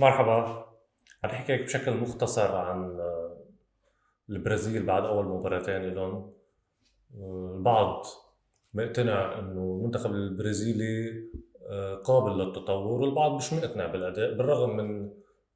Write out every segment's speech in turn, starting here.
مرحبا. هنحكي لك بشكل مختصر عن البرازيل بعد أول مباراتين لهم. البعض مقتنع إنه المنتخب البرازيلي قابل للتطور، والبعض مش مقتنع بالأداء بالرغم من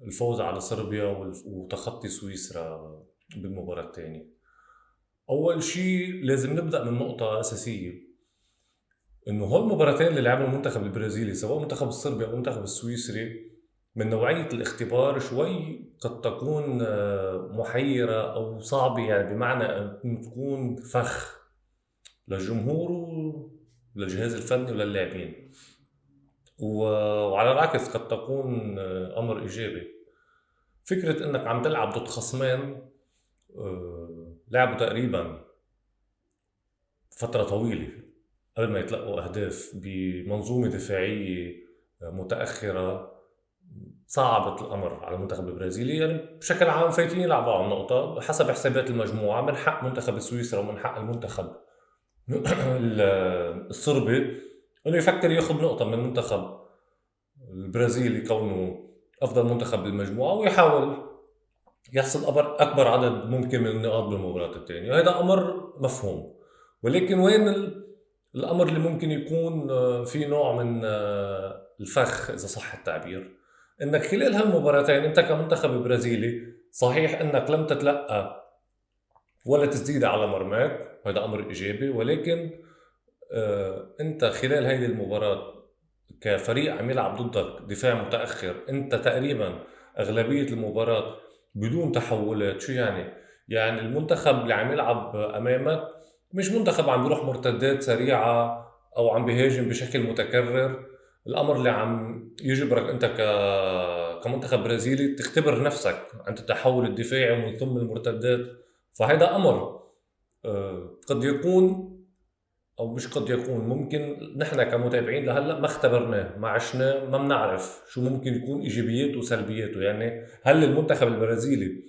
الفوز على صربيا وتخطي سويسرا بالمباراة الثانية. أول شيء لازم نبدأ من نقطة أساسية، إنه هول المباراتين اللي لعبهم المنتخب البرازيلي سواء المنتخب الصربي أو المنتخب السويسري من نوعية الاختبار شوي قد تكون محيرة أو صعبة، يعني بمعنى أن تكون فخ للجمهور وللجهاز الفني وللاعبين، وعلى العكس قد تكون أمر إيجابي. فكرة أنك عم تلعب ضد خصمين لعبوا تقريبا فترة طويلة قبل ما يتلقوا أهداف بمنظومة دفاعية متأخرة صعبت الأمر على المنتخب البرازيلي. يعني بشكل عام فايتين يلعبوا على النقطة حسب حسابات المجموعة، من حق منتخب سويسرا ومن حق المنتخب الصربي انه يفكر ياخذ نقطة من المنتخب البرازيلي كونه أفضل منتخب بالمجموعة، ويحاول يحصل أكبر عدد ممكن من النقاط بالمباراة الثانية، وهذا أمر مفهوم. ولكن وين الأمر اللي ممكن يكون في نوع من الفخ إذا صح التعبير، انك خلال هالمباراتين انت كمنتخب برازيلي صحيح انك لم تتلقى ولا تسديدة على مرماك، وهذا امر ايجابي، ولكن انت خلال هذه المباراة كفريق عم يلعب ضدك دفاع متأخر، انت تقريبا اغلبية المباراة بدون تحولات. شو يعني؟ يعني المنتخب اللي عم يلعب امامك مش منتخب عم بيروح مرتدات سريعة او عم بيهاجم بشكل متكرر، الامر اللي عم يجبرك انت كمنتخب برازيلي تختبر نفسك عند التحول الدفاعي ومن ثم المرتدات. فهذا امر قد يكون، او مش قد يكون، ممكن نحن كمتابعين لهلا ما اختبرناه، ما عشناه، ما بنعرف شو ممكن يكون ايجابياته وسلبياته. يعني هل المنتخب البرازيلي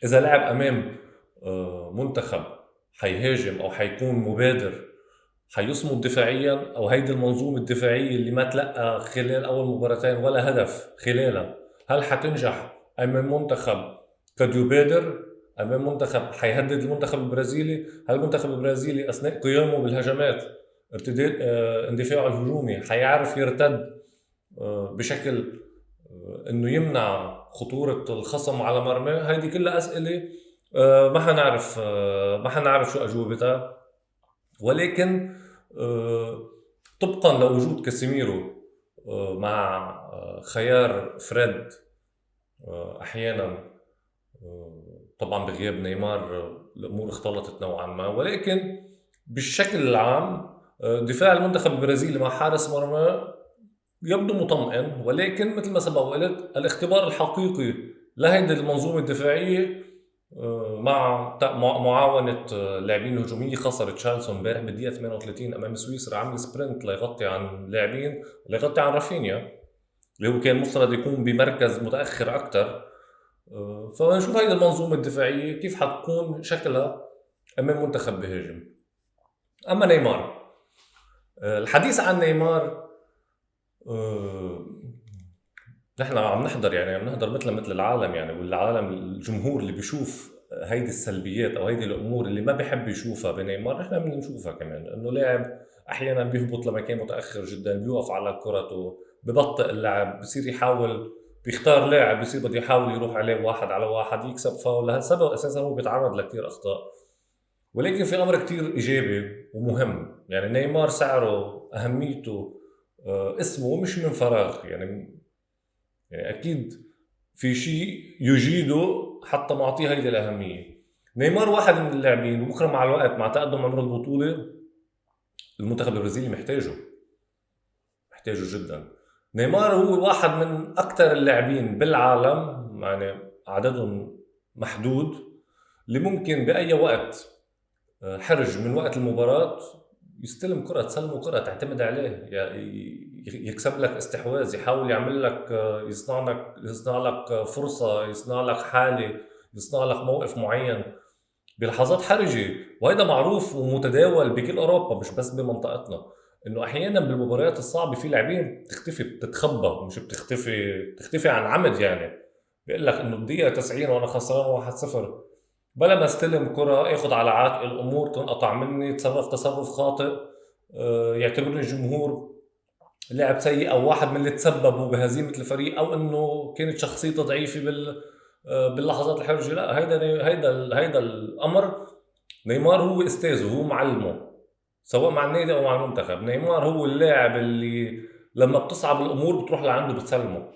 اذا لعب امام منتخب حيهاجم او حيكون مبادر حيصمد دفاعيا، او هيدي المنظومه الدفاعيه اللي ما تلقى خلال اول مباراتين ولا هدف خلالها، هل حتنجح امام منتخب قد يبادر، امام منتخب حيهدد المنتخب البرازيلي؟ هل المنتخب البرازيلي اثناء قيامه بالهجمات ارتداد اندفاعه الهجومي حيعرف يرتد بشكل انه يمنع خطوره الخصم على مرماه؟ هيدي كلها اسئله ما حنعرف شو اجوبتها. ولكن طبقا لوجود كاسيميرو مع خيار فريد احيانا، طبعا بغياب نيمار الامور اختلطت نوعا ما، ولكن بالشكل العام دفاع المنتخب البرازيلي مع حارس مرمى يبدو مطمئن. ولكن مثل ما سبق وقلت الاختبار الحقيقي لهيدي المنظومه الدفاعيه مع معاونة لاعبين هجومية، خسر تشارلسون امبارح بالدقيقة 38 أمام سويسرا، عمل سبرنت ليغطي عن لاعبين، ليغطي عن رافينيا اللي هو كان مفترض يكون بمركز متأخر أكثر. فنشوف هيدي المنظومة الدفاعية كيف حتكون شكلها أمام منتخب بهاجم. أما نيمار، الحديث عن نيمار آه، نحن عم نحضر، يعني عم نحضر مثل العالم، يعني والعالم الجمهور اللي بيشوف هيدي السلبيات او هيدي الامور اللي ما بيحب يشوفها بنيمار، نحن بنشوفها كمان. انه لاعب احيانا بيهبط لمكان متاخر جدا، بيوقف على كرته، ببطئ اللعب، بصير يحاول بيختار لاعب بصير بده يحاول يروح عليه واحد على واحد يكسب فاول، لهالسبب اساسا هو بيتعرض لكثير اخطاء. ولكن في امر كثير ايجابي ومهم، يعني نيمار سعره اهميته اسمه مش من فراغ، يعني اكيد في شيء يجيده حتى معطيه هيدي الاهميه. نيمار واحد من اللاعبين، وبكره مع الوقت مع تقدم عمر البطوله المنتخب البرازيلي محتاجه جدا. نيمار هو واحد من اكثر اللاعبين بالعالم، يعني عددهم محدود، اللي ممكن باي وقت حرج من وقت المباراه يستلم كرة، تسلمه كرة تعتمد عليه، يكسب لك استحواذ، يحاول يعمل لك يصنع لك فرصة، يصنع لك حالة، يصنع لك موقف معين بلحظات حرجة. وهذا معروف ومتداول بكل أوروبا مش بس بمنطقتنا. انه احيانا بالمباريات الصعبه في لاعبين بتختفي، بتتخبى، مش بتختفي عن عمد يعني. بيقول لك انه الدقيقه 90 وانا خسران 1-0، بلا ما استلم كره اخذ على عاتق الامور تنقطع مني، تصرف خاطئ، يعتبرني الجمهور لاعب سيء او واحد من اللي تسببوا بهزيمه الفريق، او انه كانت شخصيته ضعيفه باللحظات الحرجه. لا، هيدا الامر نيمار هو استاذه، هو معلمه، سواء مع النادي او مع المنتخب. نيمار هو اللاعب اللي لما بتصعب الامور بتروح لعنده بتسلمه.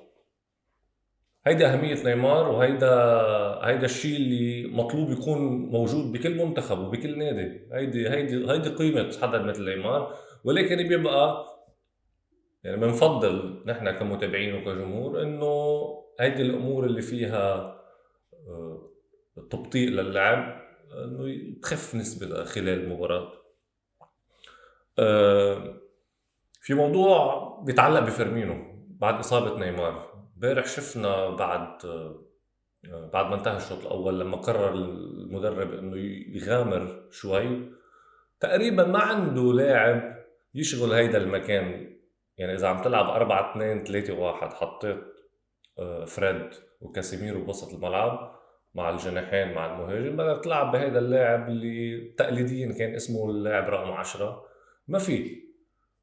هيدا اهميه نيمار، هيدا الشيء اللي مطلوب يكون موجود بكل منتخب وبكل نادي. هيدي قيمه حدا مثل نيمار. ولكن بيبقى يعني بنفضل نحن كمتابعين وكجمهور انه هيدي الامور اللي فيها تبطيء للعب انه تخف نسبة خلال المباراة. في موضوع بيتعلق بفيرمينو بعد إصابة نيمار. امبارح شفنا بعد ما انتهى الشوط الأول لما قرر المدرب انه يغامر شوي، تقريبا ما عنده لاعب يشغل هيدا المكان. يعني إذا عم تلعب 4-2-3-1 حطيت فريد وكاسيميرو بوسط الملعب مع الجناحين مع المهاجم، بدك تلعب بهيدا اللاعب اللي تقليديا كان اسمه اللاعب رقم 10. ما في،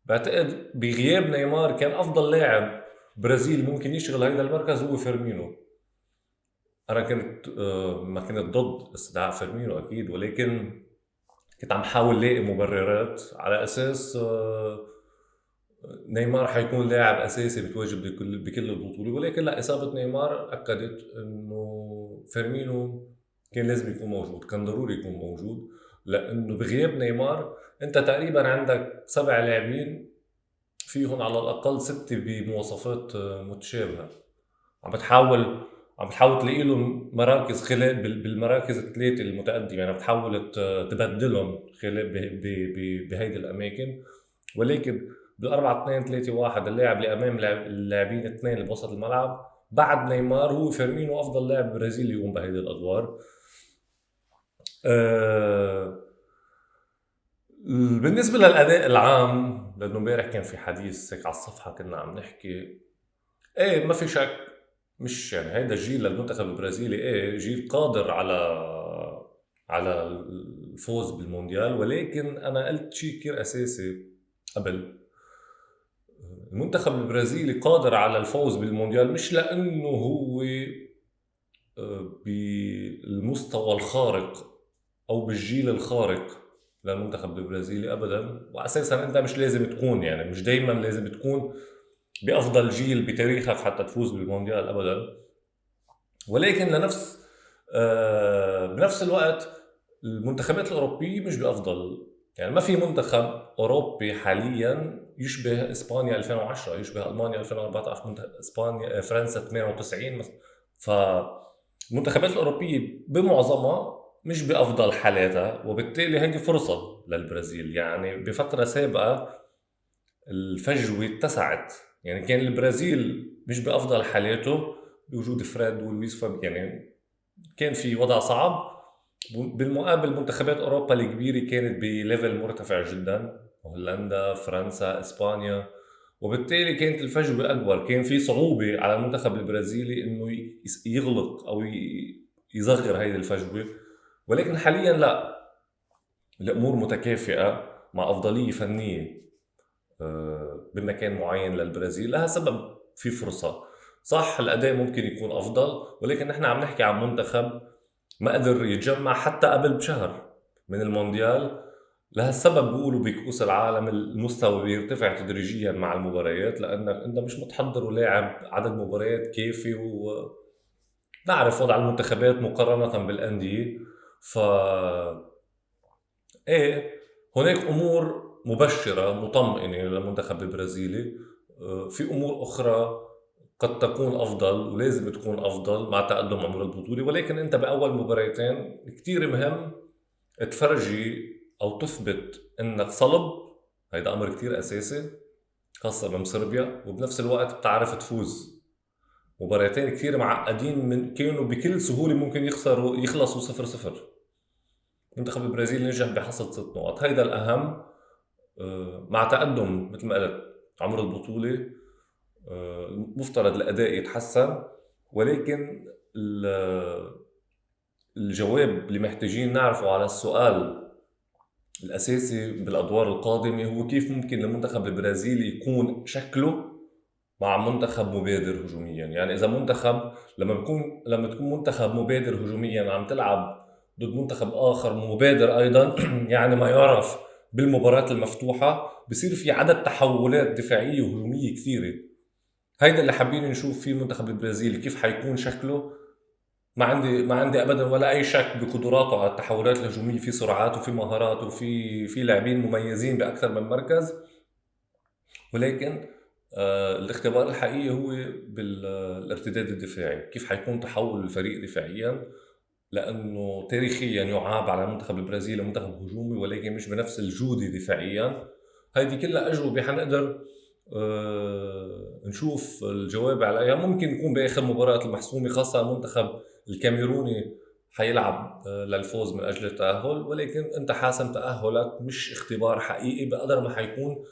بعتقد بغياب نيمار كان افضل لاعب برازيل ممكن يشغل هيدا المركز هو فيرمينو. انا كنت ما كنت ضد استدعاء فيرمينو اكيد، ولكن كنت عم حاول لاقي مبررات على اساس نيمار حيكون لاعب اساسي بتواجد بكل البطوله. ولكن لا، اصابه نيمار اكدت انه فيرمينو كان لازم يكون موجود، كان ضروري يكون موجود. لانه بغياب نيمار انت تقريبا عندك 7 لاعبين فيهم على الاقل 6 بمواصفات متشابهه. عم بتحاول عم بتحاول تلاقي لهم مراكز خلال بالمراكز الثلاثه المتقدمه، يعني بتحاول تبدلهم خلال بهيدي الاماكن. ولكن بالأربعة 2-3-1 اللاعب اللي امام اللاعبين الاثنين اللي بوسط الملعب بعد نيمار هو فيرمينو افضل لاعب برازيلي يقوم بهيدي الادوار. أه بالنسبه للاداء العام، لانه امبارح كان في حديث هيك على الصفحه كنا عم نحكي، ايه ما في شك، مش يعني هيدا الجيل للمنتخب البرازيلي ايه جيل قادر على الفوز بالمونديال. ولكن انا قلت شيء كثير اساسي قبل، المنتخب البرازيلي قادر على الفوز بالمونديال مش لانه هو بالمستوى الخارق او بالجيل الخارق للمنتخب البرازيلي ابدا. واساسا انت مش لازم تكون، يعني مش دايما لازم تكون بافضل جيل بتاريخك حتى تفوز بالمونديال ابدا. ولكن بنفس الوقت المنتخبات الاوروبيه مش بافضل، يعني ما في منتخب اوروبي حاليا يشبه اسبانيا 2010، يشبه المانيا 2014، اسبانيا فرنسا 98 مثلا. فالمنتخبات الاوروبيه بمعظمها مش بافضل حالاتها، وبالتالي هيدي فرصه للبرازيل. يعني بفتره سابقه الفجوه اتسعت، يعني كان البرازيل مش بافضل حالاته بوجود فريد ولويس يعني كان في وضع صعب. بالمقابل منتخبات اوروبا الكبيره كانت بليفل مرتفع جدا، هولندا، فرنسا، اسبانيا، وبالتالي كانت الفجوه اكبر. كان في صعوبه على المنتخب البرازيلي انه يغلق او يصغر هذه الفجوه. ولكن حاليا لا، الامور متكافئه مع افضليه فنيه بمكان معين للبرازيل. لها سبب، في فرصه صح، الاداء ممكن يكون افضل، ولكن نحن عم نحكي عن منتخب ما قدر يتجمع حتى قبل بشهر من المونديال. لهالسبب بيقولوا بكؤوس العالم المستوى بيرتفع تدريجيا مع المباريات، لانك انت مش متحضر ولاعب عدد مباريات كافي. ونعرف وضع المنتخبات مقارنة بالاندية. ف ايه، هناك امور مبشرة مطمئنة للمنتخب البرازيلي. في امور اخرى قد تكون افضل ولازم تكون افضل مع تقدم عمر البطوله. ولكن انت باول مباراتين كتير مهم تفرجي او تثبت انك صلب، هيدا امر كتير اساسي خاصه من صربيا. وبنفس الوقت بتعرف تفوز. مباراتين كتير معقدين، من كانوا بكل سهوله ممكن يخلصوا 0-0. منتخب البرازيل نجح بحصد 6 نقط، هيدا الاهم. مع تقدم مثل ما قلت عمر البطولة، مفترض الأداء يتحسن، ولكن الجواب اللي محتاجين نعرفه على السؤال الأساسي بالأدوار القادمة هو كيف ممكن المنتخب البرازيلي يكون شكله مع منتخب مبادر هجوميا. يعني إذا منتخب لما تكون منتخب مبادر هجوميا عم تلعب ضد منتخب آخر مبادر أيضا يعني ما يعرف بالمباراة المفتوحة، بصير في عدد تحولات دفاعية وهجومية كثيرة. هيدا اللي حابين نشوف فيه المنتخب البرازيلي كيف حيكون شكله. ما عندي ابدا ولا اي شك بقدراته على التحولات الهجوميه، في سرعات وفي مهارات وفي لاعبين مميزين باكثر من مركز، ولكن الاختبار الحقيقي هو بالارتداد الدفاعي، كيف حيكون تحول الفريق دفاعيا، لانه تاريخيا يعاب على المنتخب البرازيلي منتخب هجومي ولكن مش بنفس الجوده دفاعيا. هذه كلها اجوبه حنقدر نشوف الجواب عليها. ممكن يكون باخر مباراه المحسومه، خاصه المنتخب الكاميروني حيلعب للفوز من اجل التاهل، ولكن انت حاسم تاهلك، مش اختبار حقيقي بقدر ما حيكون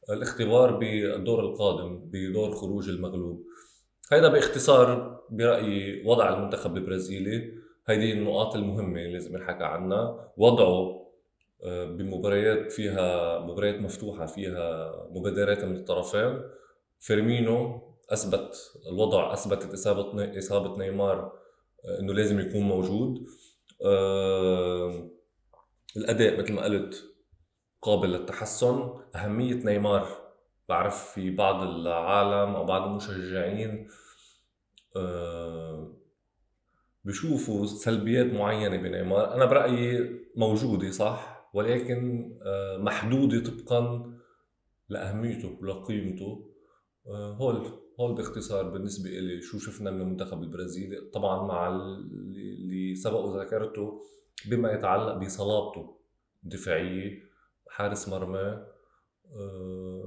الاختبار بالدور القادم بدور خروج المغلوب. هيدا باختصار برأيي وضع المنتخب البرازيلي. هيدي النقاط المهمة اللي لازم نحكي عنها. وضعه بمباريات فيها مباريات مفتوحة فيها مبادرات من الطرفين. فيرمينو أثبت الوضع، أثبتت إصابة نيمار إنه لازم يكون موجود. الأداء مثل ما قلت قابل للتحسن. أهمية نيمار، بعرف في بعض العالم أو بعض المشجعين بشوفوا سلبيات معينة بنيمار. أنا برأيي موجودة صح، ولكن محدودة طبقا لأهميته ولقيمته. هول باختصار بالنسبة إلي شو شفنا من المنتخب البرازيلي، طبعا مع اللي سبق ذكرته بما يتعلق بصلابته الدفاعية، حارس مرمى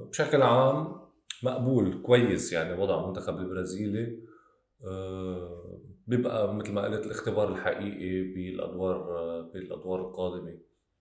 بشكل عام مقبول كويس. يعني وضع المنتخب البرازيلي بيبقى مثل ما قلت الاختبار الحقيقي بالأدوار القادمة.